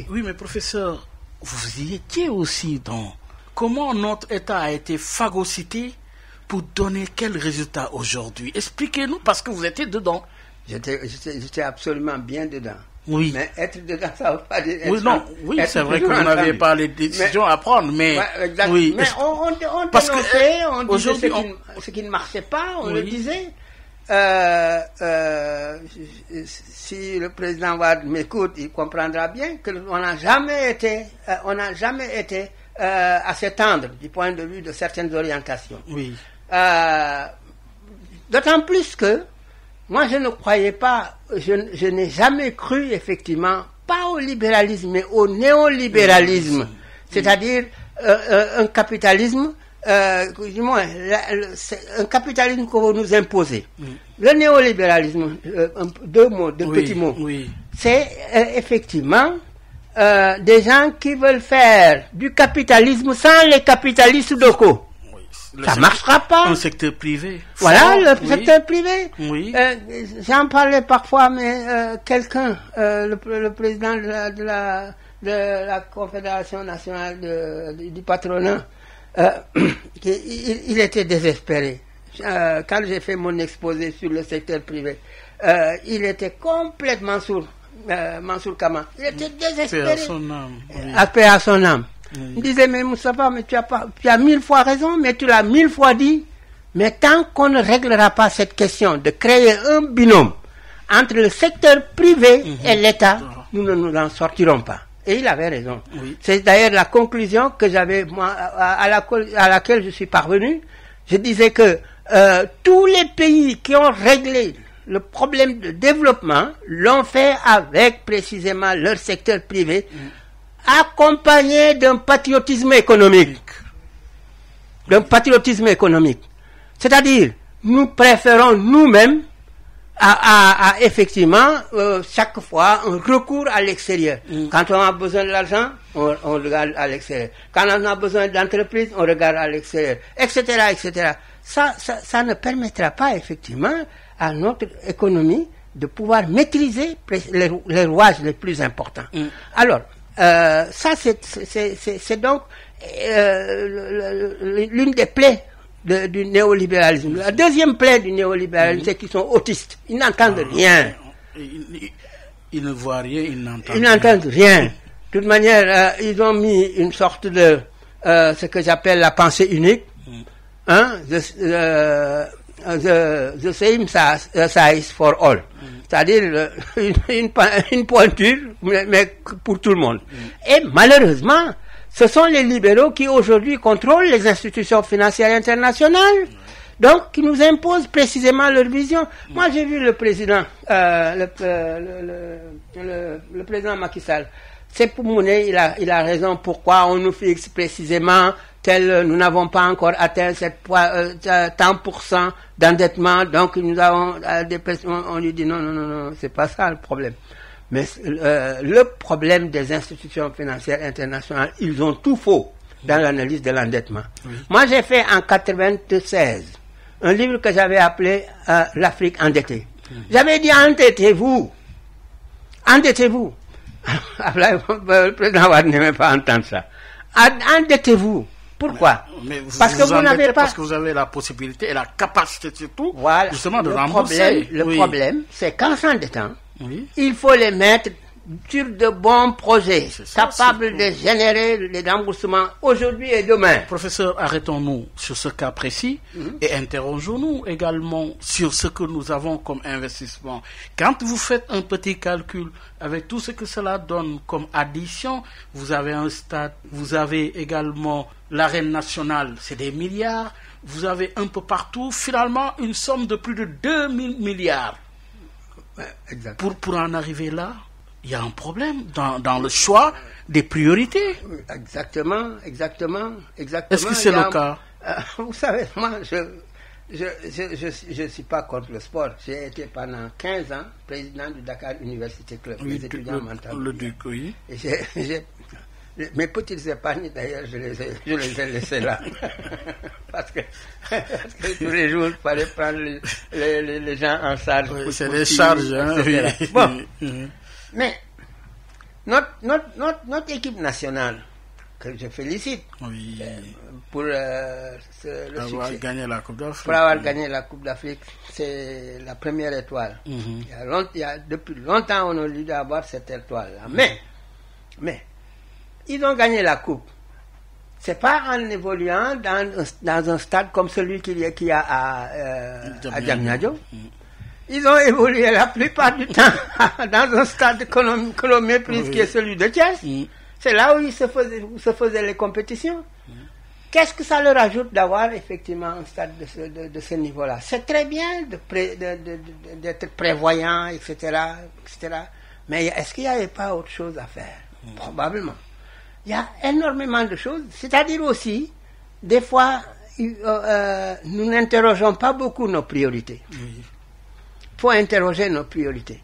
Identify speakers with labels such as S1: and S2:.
S1: Oui, mais professeur, vous y étiez aussi dans... Comment notre État a été phagocyté pour donner quel résultat aujourd'hui? Expliquez-nous, parce que vous étiez dedans.
S2: J'étais absolument bien dedans.
S1: Oui.
S2: Mais être dedans, ça ne veut pas dire...
S1: Oui, non, oui, c'est vrai que vous n'aviez pas les décisions à prendre, mais...
S2: Ouais,
S1: oui.
S2: Mais on dénonçait, on disait ce qui ne marchait pas, on le disait. Si le président Wade m'écoute, il comprendra bien qu'on n'a jamais été assez tendre du point de vue de certaines orientations.
S1: Oui.
S2: D'autant plus que moi je ne croyais pas, je n'ai jamais cru effectivement, pas au libéralisme, mais au néolibéralisme, c'est-à-dire un capitalisme, du moins, un capitalisme que vous nous imposez. Le néolibéralisme, deux petits mots, c'est effectivement des gens qui veulent faire du capitalisme sans les capitalistes locaux. Ça ne marchera pas.
S1: Un secteur privé.
S2: Voilà, le secteur privé.
S1: Oui.
S2: J'en parlais parfois, mais quelqu'un, le président de la Confédération nationale du patronat, il était désespéré. Quand j'ai fait mon exposé sur le secteur privé, il était complètement sourd. Mansour Kama, il était désespéré.
S1: Paix à son âme.
S2: Paix à son âme. Il disait, mais Moustapha, mais tu as 1000 fois raison, mais tu l'as 1000 fois dit. Mais tant qu'on ne réglera pas cette question de créer un binôme entre le secteur privé et l'État, nous ne nous en sortirons pas. Et il avait raison. Oui. C'est d'ailleurs la conclusion que j'avais, moi, à laquelle je suis parvenu. Je disais que tous les pays qui ont réglé le problème de développement l'ont fait avec précisément leur secteur privé, accompagné d'un patriotisme économique. C'est-à-dire, nous préférons nous-mêmes à effectivement chaque fois un recours à l'extérieur. Quand on a besoin de l'argent, on regarde à l'extérieur. Quand on a besoin d'entreprise, on regarde à l'extérieur, etc., etc. Ça ne permettra pas effectivement à notre économie de pouvoir maîtriser les rouages les plus importants. Alors, ça c'est donc l'une des plaies du néolibéralisme. La deuxième plaie du néolibéralisme, c'est qu'ils sont autistes. Ils n'entendent rien.
S1: Ils ne voient rien, ils
S2: n'entendent rien. De toute manière, ils ont mis une sorte de ce que j'appelle la pensée unique. The same size for all. C'est-à-dire une pointure, mais pour tout le monde. Et malheureusement, ce sont les libéraux qui aujourd'hui contrôlent les institutions financières internationales, donc qui nous imposent précisément leur vision. Moi, j'ai vu le président, le président Macky Sall. C'est pour Mounet, il a raison. Pourquoi on nous fixe précisément nous n'avons pas encore atteint tant % d'endettement, donc nous avons on lui dit non, c'est pas ça le problème. Mais le problème des institutions financières internationales, ils ont tout faux dans l'analyse de l'endettement. Moi, j'ai fait en 96 un livre que j'avais appelé L'Afrique endettée. J'avais dit endettez-vous. Le président Wade n'aimait pas entendre ça. Endettez-vous. Pourquoi?
S1: Parce que vous n'avez pas... Parce que vous avez la possibilité et la capacité surtout, justement, de rembourser.
S2: Le problème, c'est qu'en s'endettant, il faut les mettre sur de bons projets, capables de générer les remboursements aujourd'hui et demain.
S1: Professeur, arrêtons-nous sur ce cas précis et interrogeons-nous également sur ce que nous avons comme investissement. Quand vous faites un petit calcul avec tout ce que cela donne comme addition, vous avez un stade, vous avez également l'arène nationale, c'est des milliards, vous avez un peu partout, finalement, une somme de plus de 2000 milliards. Pour en arriver là, il y a un problème dans le choix des priorités.
S2: Exactement.
S1: Est-ce que c'est le cas?
S2: Vous savez, moi, je suis pas contre le sport. J'ai été pendant 15 ans président du Dakar Université Club. Les étudiants
S1: le Duc, oui.
S2: Mes petites épargnes, d'ailleurs, je les ai laissées là. parce que tous les jours, il fallait prendre les gens en charge.
S1: C'est des charges, hein, oui.
S2: Bon. Mais Notre équipe nationale, que je félicite pour le succès,
S1: gagné la Coupe d'Afrique.
S2: Pour avoir gagné la Coupe d'Afrique, c'est la première étoile. Depuis longtemps, on a dû avoir cette étoile-là. Mais, ils ont gagné la Coupe. C'est pas en évoluant dans un stade comme celui qu'il y a à Diamniadio. Ils ont évolué la plupart du temps dans un stade que l'on méprise, qui est celui de Thiès. C'est là où se faisaient les compétitions. Qu'est-ce que ça leur ajoute d'avoir effectivement un stade de ce niveau-là? C'est très bien d'être prévoyant, etc. Mais est-ce qu'il n'y avait pas autre chose à faire? Probablement. Il y a énormément de choses. C'est-à-dire aussi, des fois, nous n'interrogeons pas beaucoup nos priorités. Il faut interroger nos priorités.